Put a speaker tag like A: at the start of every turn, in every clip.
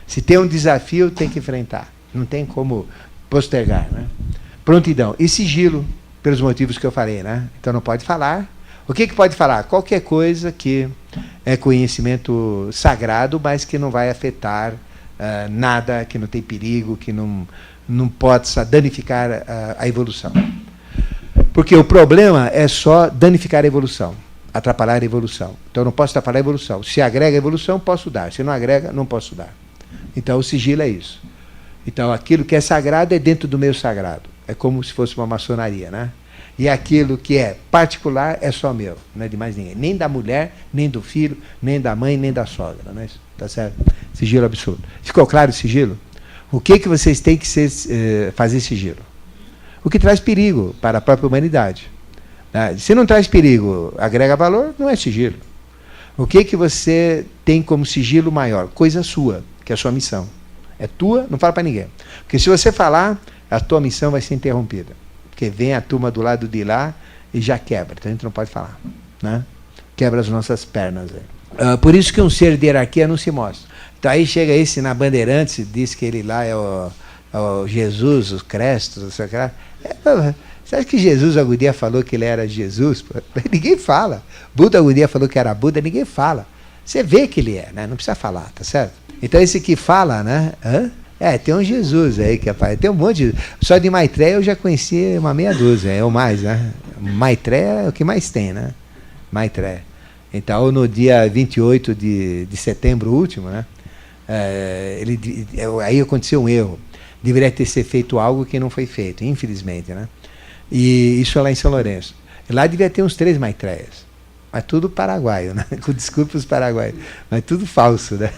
A: Se tem um desafio, tem que enfrentar. Não tem como postergar, né? Prontidão. E sigilo, pelos motivos que eu falei, né? Então não pode falar. O que pode falar? Qualquer coisa que é conhecimento sagrado, mas que não vai afetar nada, que não tem perigo, que não possa danificar a evolução. Porque o problema é só danificar a evolução, atrapalhar a evolução. Então, eu não posso atrapalhar a evolução. Se agrega a evolução, posso dar. Se não agrega, não posso dar. Então, o sigilo é isso. Então, aquilo que é sagrado é dentro do meio sagrado. É como se fosse uma maçonaria, né? E aquilo que é particular é só meu, não é de mais ninguém. Nem da mulher, nem do filho, nem da mãe, nem da sogra. Não é isso? Tá certo? Sigilo absoluto. Ficou claro o sigilo? O que vocês têm que fazer sigilo? O que traz perigo para a própria humanidade. Se não traz perigo, agrega valor, não é sigilo. O que você tem como sigilo maior? Coisa sua, que é a sua missão. É tua, não fala para ninguém. Porque se você falar, a tua missão vai ser interrompida. Porque vem a turma do lado de lá e já quebra. Então a gente não pode falar. Né? Quebra as nossas pernas. Por isso que um ser de hierarquia não se mostra. Então aí chega esse na Bandeirantes, diz que ele lá é o Jesus, os Crestos, não sei o que lá. Você acha que Jesus algum dia falou que ele era Jesus? Ninguém fala. Buda algum dia falou que era Buda, ninguém fala. Você vê que ele é, né? Não precisa falar, tá certo? Então esse que fala, né? Tem um Jesus aí que aparece. Tem um monte de... Só de Maitreya eu já conheci uma meia dúzia, ou mais, né? Maitreya é o que mais tem, né? Maitreya. Então, no dia 28 de setembro último, né? Aí aconteceu um erro. Deveria ter sido feito algo que não foi feito, infelizmente, né? E isso é lá em São Lourenço. Lá devia ter uns 3 Maitreyas. Mas tudo paraguaio, né? Com desculpa os paraguaios. Mas tudo falso, né?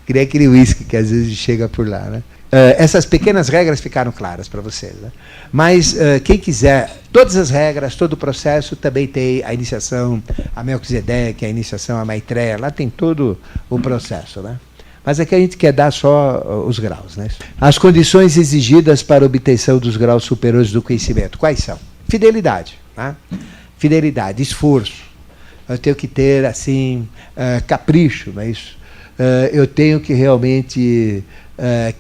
A: Que nem aquele uísque que às vezes chega por lá, né? Essas pequenas regras ficaram claras para vocês, né? Mas quem quiser, todas as regras, todo o processo, também tem a iniciação a Melquisedeque, a iniciação a Maitreya, lá tem todo o processo, né? Mas aqui a gente quer dar só os graus, né? As condições exigidas para a obtenção dos graus superiores do conhecimento, quais são? Fidelidade, né? Fidelidade, esforço. Eu tenho que ter, assim, capricho, não é isso? Eu tenho que realmente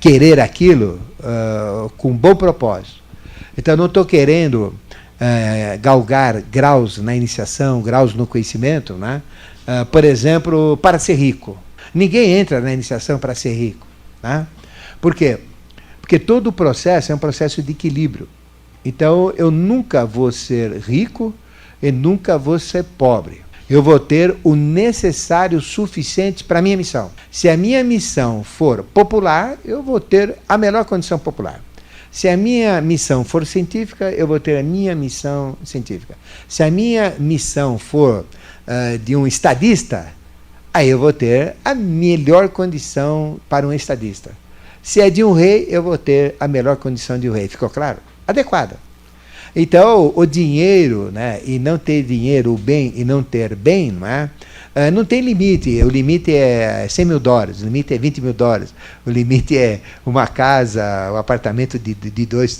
A: querer aquilo com bom propósito. Então, eu não estou querendo galgar graus na iniciação, graus no conhecimento, né? Por exemplo, para ser rico. Ninguém entra na iniciação para ser rico. Né? Por quê? Porque todo o processo é um processo de equilíbrio. Então, eu nunca vou ser rico e nunca vou ser pobre. Eu vou ter o necessário suficiente para a minha missão. Se a minha missão for popular, eu vou ter a melhor condição popular. Se a minha missão for científica, eu vou ter a minha missão científica. Se a minha missão for de um estadista, aí eu vou ter a melhor condição para um estadista. Se é de um rei, eu vou ter a melhor condição de um rei. Ficou claro? Adequada. Então, o dinheiro, né, e não ter dinheiro, o bem e não ter bem, não é? Não tem limite. O limite é $100 mil, o limite é $20 mil, o limite é uma casa, um apartamento de 2,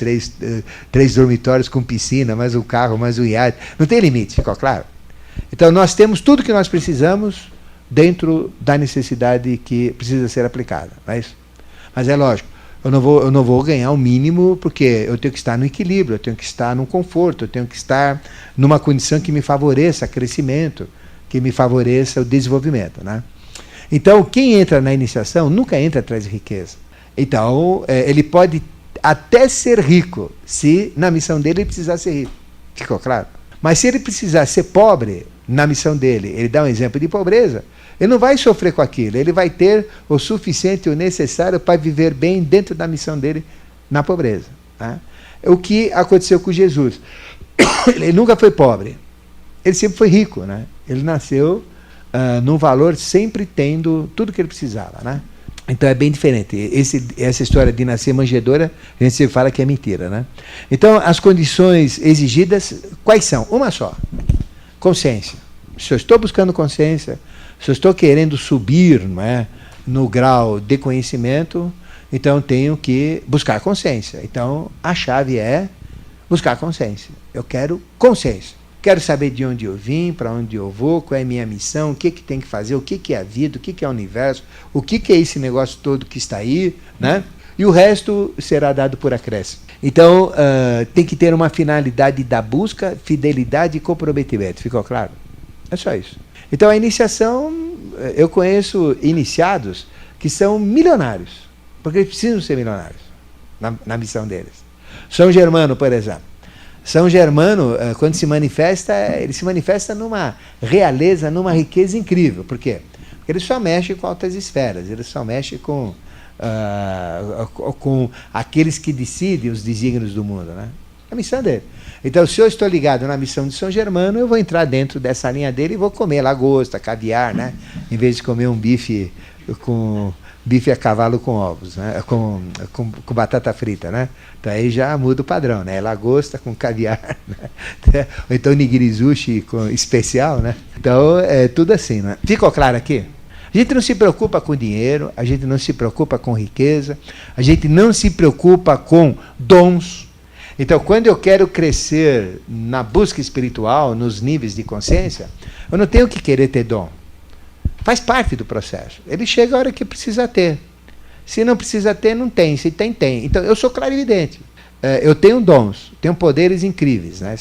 A: 3 dormitórios com piscina, mais um carro, mais um iate. Não tem limite, ficou claro? Então, nós temos tudo que nós precisamos dentro da necessidade que precisa ser aplicada. Mas é lógico, eu não vou ganhar o mínimo, porque eu tenho que estar no equilíbrio, eu tenho que estar no conforto, eu tenho que estar numa condição que me favoreça crescimento, que me favoreça o desenvolvimento. Né? Então, quem entra na iniciação nunca entra atrás de riqueza. Então, ele pode até ser rico, se na missão dele ele precisar ser rico. Ficou claro? Mas se ele precisar ser pobre, na missão dele, ele dá um exemplo de pobreza, ele não vai sofrer com aquilo, ele vai ter o suficiente, o necessário para viver bem dentro da missão dele na pobreza. Tá? O que aconteceu com Jesus? Ele nunca foi pobre, ele sempre foi rico. Né? Ele nasceu num valor sempre tendo tudo que ele precisava. Né? Então é bem diferente. Essa história de nascer manjedoura, a gente sempre fala que é mentira. Né? Então as condições exigidas, quais são? Uma só. Consciência. Se eu estou buscando consciência, se eu estou querendo subir, não é, no grau de conhecimento, então tenho que buscar consciência. Então a chave é buscar consciência. Eu quero consciência. quero saber de onde eu vim, para onde eu vou, qual é a minha missão, o que tem que fazer, o que é a vida, o que é o universo, o que é esse negócio todo que está aí, né? E o resto será dado por acréscimo. Então, tem que ter uma finalidade da busca, fidelidade e comprometimento. Ficou claro? É só isso. Então, a iniciação, eu conheço iniciados que são milionários, porque eles precisam ser milionários na missão deles. São Germano, por exemplo. São Germano, quando se manifesta, ele se manifesta numa realeza, numa riqueza incrível. Por quê? Porque ele só mexe com altas esferas, ele só mexe com aqueles que decidem os desígnios do mundo, né? É a missão dele. Então, se eu estou ligado na missão de São Germano, eu vou entrar dentro dessa linha dele e vou comer lagosta, caviar, né? Em vez de comer um bife a cavalo com ovos, né? com batata frita, né? Então aí já muda o padrão, né? Lagosta com caviar, né? Ou então nigiri sushi especial, né? Então é tudo assim, né? Ficou claro aqui? A gente não se preocupa com dinheiro, a gente não se preocupa com riqueza, a gente não se preocupa com dons. Então, quando eu quero crescer na busca espiritual, nos níveis de consciência, eu não tenho que querer ter dom. Faz parte do processo. Ele chega a hora que precisa ter. Se não precisa ter, não tem. Se tem, tem. Então, eu sou clarividente. Eu tenho dons, tenho poderes incríveis, né?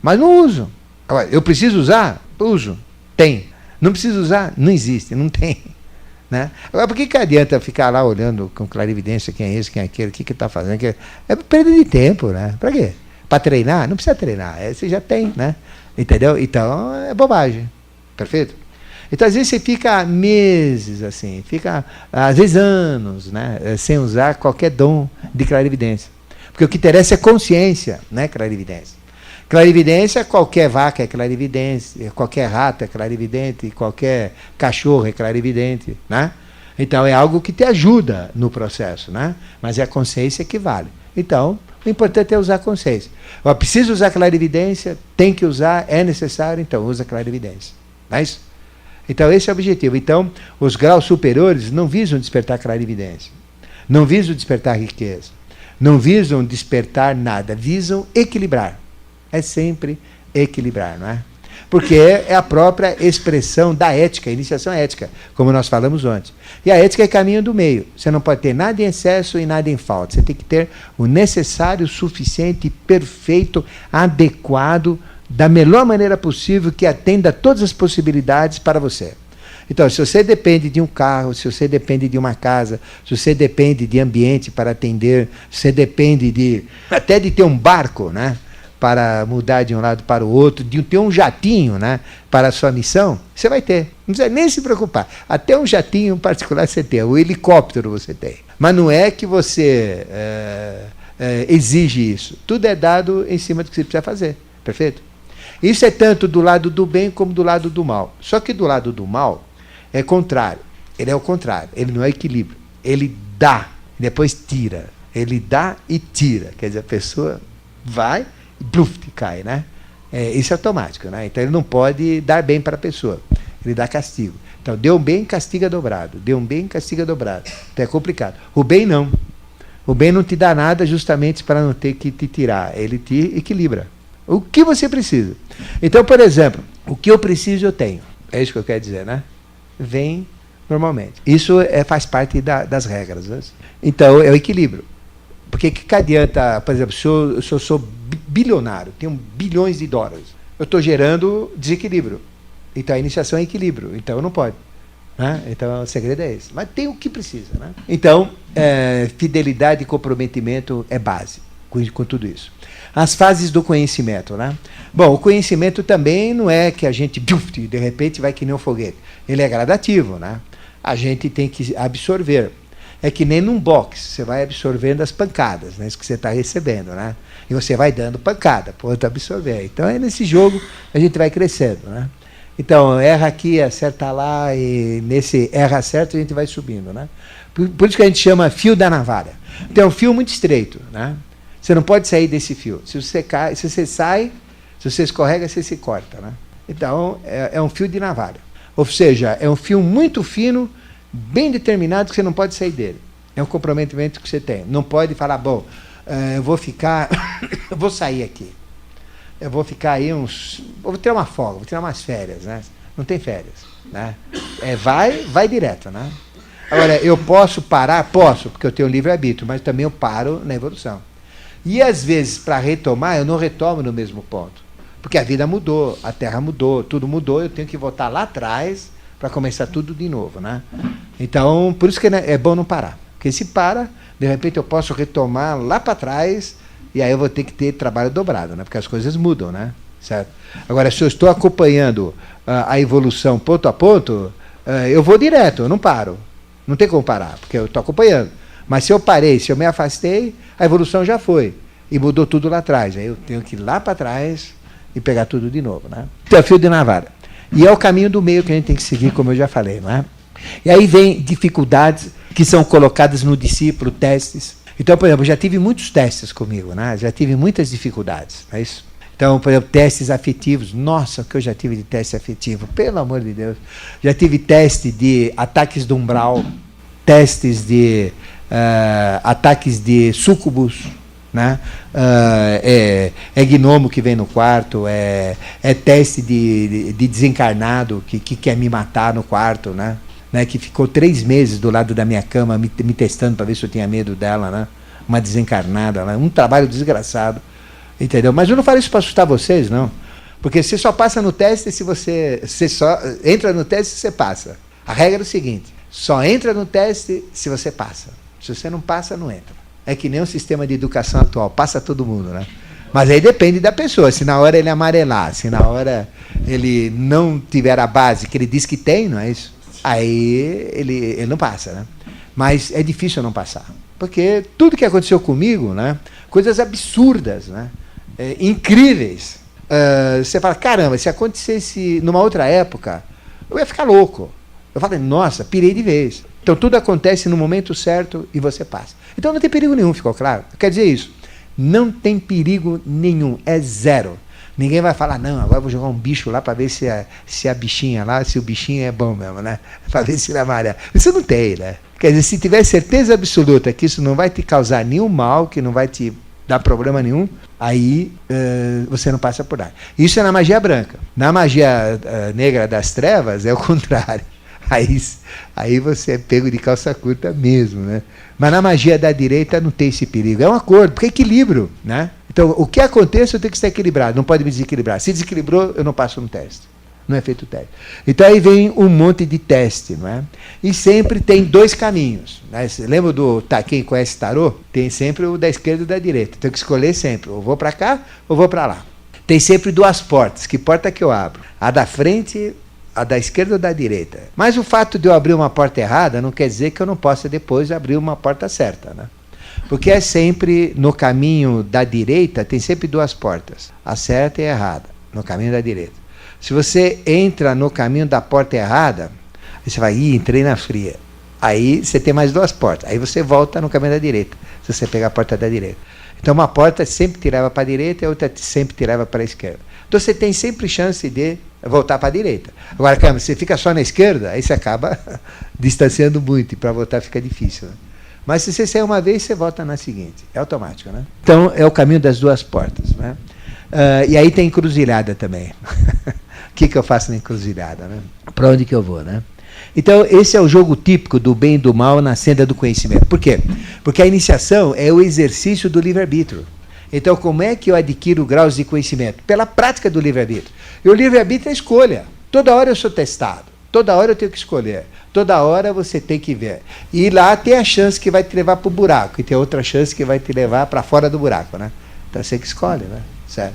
A: Mas não uso. Agora, eu preciso usar? Uso. Tem. Não preciso usar? Não existe, não tem. Né? Agora, por que adianta ficar lá olhando com clarividência quem é esse, quem é aquele, o que está fazendo? É perda de tempo, né? Para quê? Para treinar? Não precisa treinar, você já tem, né? Entendeu? Então, é bobagem. Perfeito? Então, às vezes, você fica meses, assim, fica, às vezes, anos, né? Sem usar qualquer dom de clarividência. Porque o que interessa é consciência, não é clarividência. Clarividência, qualquer vaca é clarividente, qualquer rato é clarividente, qualquer cachorro é clarividente, né? Então é algo que te ajuda no processo, né? Mas é a consciência que vale. Então, o importante é usar a consciência. Eu preciso usar clarividência, tem que usar, é necessário, então usa clarividência. Não é isso? Então esse é o objetivo. Então, os graus superiores não visam despertar clarividência, não visam despertar riqueza, não visam despertar nada, visam equilibrar. É sempre equilibrar, não é? Porque é a própria expressão da ética, a iniciação ética, como nós falamos antes. E a ética é caminho do meio. Você não pode ter nada em excesso e nada em falta. Você tem que ter o necessário, suficiente, perfeito, adequado, da melhor maneira possível, que atenda a todas as possibilidades para você. Então, se você depende de um carro, se você depende de uma casa, se você depende de ambiente para atender, se você depende até de ter um barco, né? Para mudar de um lado para o outro, de ter um jatinho, né, para a sua missão, você vai ter. Não precisa nem se preocupar. Até um jatinho particular você tem, o helicóptero você tem. Mas não é que você exige isso. Tudo é dado em cima do que você precisa fazer. Perfeito? Isso é tanto do lado do bem como do lado do mal. Só que do lado do mal é contrário. Ele é o contrário. Ele não é equilíbrio. Ele dá, depois tira. Ele dá e tira. Quer dizer, a pessoa vai e bluf, cai, né? Isso é automático, né? Então ele não pode dar bem para a pessoa, ele dá castigo. Então, deu um bem, castiga dobrado. Deu um bem, castiga dobrado. Então é complicado. O bem não. O bem não te dá nada justamente para não ter que te tirar. Ele te equilibra. O que você precisa. Então, por exemplo, o que eu preciso eu tenho. É isso que eu quero dizer, né? Vem normalmente. Isso faz parte das regras. Né? Então, é o equilíbrio. Porque que adianta, por exemplo, se eu sou bilionário, tenho bilhões de dólares, eu estou gerando desequilíbrio. Então a iniciação é equilíbrio, então não pode. Né? Então o segredo é esse. Mas tem o que precisa. Né? Então, fidelidade e comprometimento é base com tudo isso. As fases do conhecimento. Né? Bom, o conhecimento também não é que a gente, de repente, vai que nem um foguete. Ele é gradativo. Né? A gente tem que absorver. É que nem num boxe, você vai absorvendo as pancadas, né, isso que você está recebendo, né? E você vai dando pancada para o outro absorver. Então, nesse jogo, a gente vai crescendo. Né? Então, erra aqui, acerta lá, e nesse erra certo, a gente vai subindo. Né? Por isso que a gente chama fio da navalha. Então, é um fio muito estreito. Né? Você não pode sair desse fio. Se você cai, se você sai, se você escorrega, você se corta. Né? Então, é um fio de navalha. Ou seja, é um fio muito fino, bem determinado, que você não pode sair dele. É um comprometimento que você tem. Não pode falar, bom, eu vou ficar, eu vou sair aqui. eu vou ficar aí vou tirar uma folga, vou tirar umas férias, né? Não tem férias, né? Vai direto, né? Agora, eu posso parar? Posso, porque eu tenho livre-arbítrio, mas também eu paro na evolução. E, às vezes, para retomar, eu não retomo no mesmo ponto. Porque a vida mudou, a Terra mudou, tudo mudou, eu tenho que voltar lá atrás para começar tudo de novo, né? Então, por isso que é bom não parar. Porque se para, de repente eu posso retomar lá para trás, e aí eu vou ter que ter trabalho dobrado, né? Porque as coisas mudam, né? Certo? Agora, se eu estou acompanhando a evolução ponto a ponto, eu vou direto, eu não paro. Não tem como parar, porque eu estou acompanhando. Mas se eu parei, se eu me afastei, a evolução já foi. E mudou tudo lá atrás. Aí eu tenho que ir lá para trás e pegar tudo de novo, né? Então, fio de navalha. E é o caminho do meio que a gente tem que seguir, como eu já falei, não é? E aí vem dificuldades que são colocadas no discípulo, testes. Então, por exemplo, eu já tive muitos testes comigo, né? Já tive muitas dificuldades, não é isso? Então, por exemplo, testes afetivos. Nossa, o que eu já tive de teste afetivo, pelo amor de Deus. Já tive teste de ataques do umbral, testes de ataques de súcubus, né? É gnomo que vem no quarto, é teste de desencarnado que quer me matar no quarto, né? Que ficou 3 meses do lado da minha cama me testando para ver se eu tinha medo dela, né? Uma desencarnada, né? Um trabalho desgraçado. Entendeu? Mas eu não falo isso para assustar vocês, não. Porque você só passa no teste se você só entra no teste se você passa. A regra é o seguinte: só entra no teste se você passa. Se você não passa, não entra. É que nem o sistema de educação atual, passa todo mundo, né? Mas aí depende da pessoa. Se na hora ele amarelar, se na hora ele não tiver a base que ele diz que tem, não é isso? Aí ele não passa, né? Mas é difícil não passar. Porque tudo que aconteceu comigo, né? Coisas absurdas, né? Incríveis. Você fala, caramba, se acontecesse numa outra época, eu ia ficar louco. Eu falei, nossa, pirei de vez. Então tudo acontece no momento certo e você passa. Então não tem perigo nenhum, ficou claro? Quer dizer isso, não tem perigo nenhum, é zero. Ninguém vai falar, não, agora eu vou jogar um bicho lá para ver se a bichinha lá, se o bichinho é bom mesmo, né? Para ver se ele é amarelo. Isso não tem, né? Quer dizer, se tiver certeza absoluta que isso não vai te causar nenhum mal, que não vai te dar problema nenhum, aí você não passa por nada. Isso é na magia branca. Na magia negra das trevas é o contrário. Aí você é pego de calça curta mesmo, né? Mas na magia da direita não tem esse perigo. É um acordo, porque é equilíbrio, né? Então, o que aconteça, eu tenho que estar equilibrado. Não pode me desequilibrar. Se desequilibrou, eu não passo no teste. Não é feito o teste. Então, aí vem um monte de teste, não é? E sempre tem 2 caminhos. Né? Você lembra quem conhece tarô? Tem sempre o da esquerda e o da direita. Tem que escolher sempre. Ou vou para cá, ou vou para lá. Tem sempre 2 portas. Que porta que eu abro? A da frente, a da esquerda ou da direita? Mas o fato de eu abrir uma porta errada não quer dizer que eu não possa depois abrir uma porta certa, né? Porque é sempre no caminho da direita, tem sempre 2 portas, a certa e a errada, no caminho da direita. Se você entra no caminho da porta errada, aí você vai, entrei na fria. Aí você tem mais 2 portas, aí você volta no caminho da direita, se você pegar a porta da direita. Então uma porta sempre te leva para a direita e a outra sempre te leva para a esquerda. Então você tem sempre chance de voltar para a direita. Agora, cara, você fica só na esquerda, aí você acaba distanciando muito, e para voltar fica difícil, né? Mas se você sair uma vez, você volta na seguinte. É automático, né? Então, é o caminho das 2 portas, né? E aí tem encruzilhada também. O que eu faço na encruzilhada, né? Para onde que eu vou, né? Então, esse é o jogo típico do bem e do mal na senda do conhecimento. Por quê? Porque a iniciação é o exercício do livre-arbítrio. Então, como é que eu adquiro graus de conhecimento? Pela prática do livre-arbítrio. E o livre-arbítrio é escolha. Toda hora eu sou testado. Toda hora eu tenho que escolher. Toda hora você tem que ver. E lá tem a chance que vai te levar para o buraco. E tem outra chance que vai te levar para fora do buraco, né? Então você que escolhe, né? Certo?